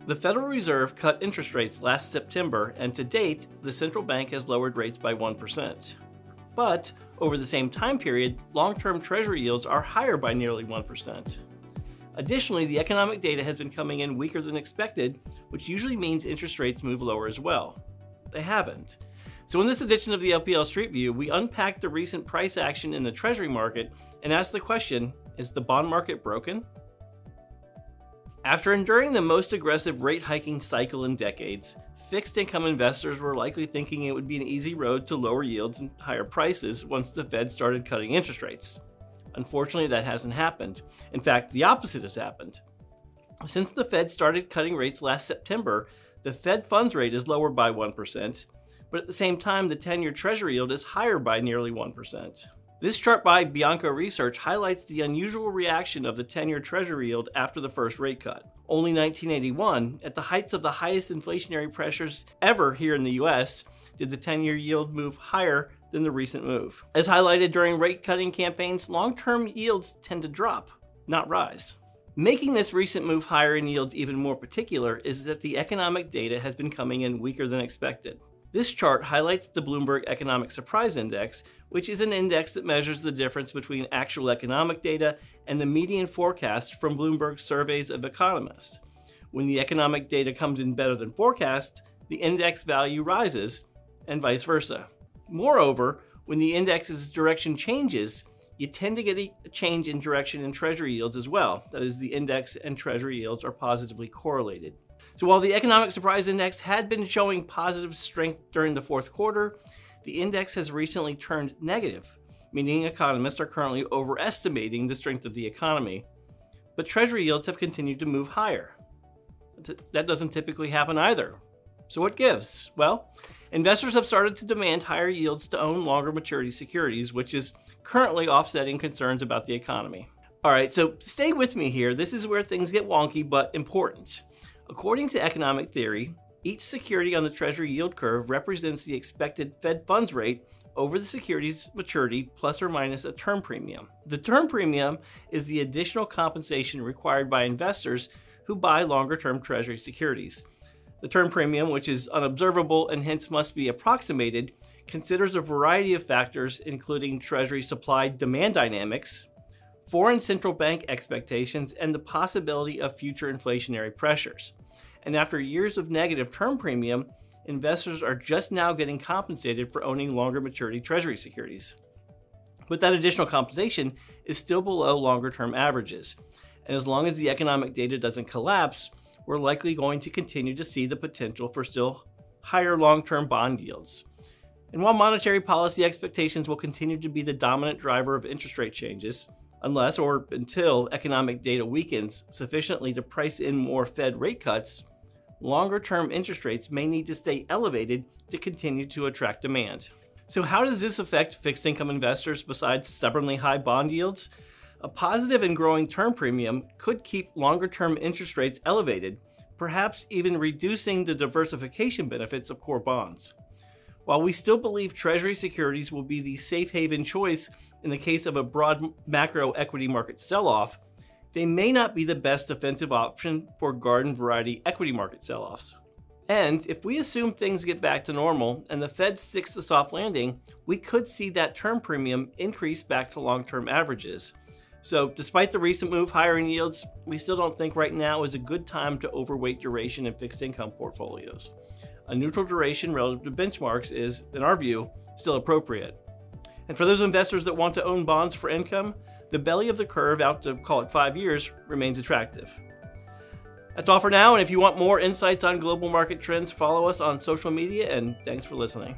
The Federal Reserve cut interest rates last September, and to date, the central bank has lowered rates by 1%. But over the same time period, long-term Treasury yields are higher by nearly 1%. Additionally, the economic data has been coming in weaker than expected, which usually means interest rates move lower as well. They haven't. So in this edition of the LPL Street View, we unpack the recent price action in the Treasury market and ask the question, is the bond market broken? After enduring the most aggressive rate hiking cycle in decades, fixed income investors were likely thinking it would be an easy road to lower yields and higher prices once the Fed started cutting interest rates. Unfortunately, that hasn't happened. In fact, the opposite has happened. Since the Fed started cutting rates last September, the Fed funds rate is lower by 1%, but at the same time, the 10-year Treasury yield is higher by nearly 1%. This chart by Bianco Research highlights the unusual reaction of the 10-year Treasury yield after the first rate cut. Only 1981, at the heights of the highest inflationary pressures ever here in the US, did the 10-year yield move higher than the recent move. As highlighted during rate-cutting campaigns, long-term yields tend to drop, not rise. Making this recent move higher in yields even more particular is that the economic data has been coming in weaker than expected. This chart highlights the Bloomberg Economic Surprise Index, which is an index that measures the difference between actual economic data and the median forecast from Bloomberg surveys of economists. When the economic data comes in better than forecast, the index value rises, and vice versa. Moreover, when the index's direction changes, you tend to get a change in direction in Treasury yields as well. That is, the index and Treasury yields are positively correlated. So while the Economic Surprise Index had been showing positive strength during the fourth quarter, the index has recently turned negative, meaning economists are currently overestimating the strength of the economy. But Treasury yields have continued to move higher. That doesn't typically happen either. So what gives? Well, investors have started to demand higher yields to own longer maturity securities, which is currently offsetting concerns about the economy. All right, so stay with me here. This is where things get wonky, but important. According to economic theory, each security on the Treasury yield curve represents the expected Fed funds rate over the security's maturity plus or minus a term premium. The term premium is the additional compensation required by investors who buy longer-term Treasury securities. The term premium, which is unobservable and hence must be approximated, considers a variety of factors including Treasury supply-demand dynamics, foreign central bank expectations, and the possibility of future inflationary pressures. And after years of negative term premium, investors are just now getting compensated for owning longer maturity Treasury securities. But that additional compensation is still below longer-term averages. And as long as the economic data doesn't collapse, we're likely going to continue to see the potential for still higher long-term bond yields. And while monetary policy expectations will continue to be the dominant driver of interest rate changes, unless or until economic data weakens sufficiently to price in more Fed rate cuts, longer-term interest rates may need to stay elevated to continue to attract demand. So how does this affect fixed income investors besides stubbornly high bond yields? A positive and growing term premium could keep longer-term interest rates elevated, perhaps even reducing the diversification benefits of core bonds. While we still believe Treasury securities will be the safe haven choice in the case of a broad macro equity market sell-off, they may not be the best defensive option for garden variety equity market sell-offs. And if we assume things get back to normal and the Fed sticks the soft landing, we could see that term premium increase back to long-term averages. So despite the recent move higher in yields, we still don't think right now is a good time to overweight duration in fixed income portfolios. A neutral duration relative to benchmarks is, in our view, still appropriate. And for those investors that want to own bonds for income, the belly of the curve out to call it 5 years remains attractive. That's all for now, and if you want more insights on global market trends, follow us on social media, and thanks for listening.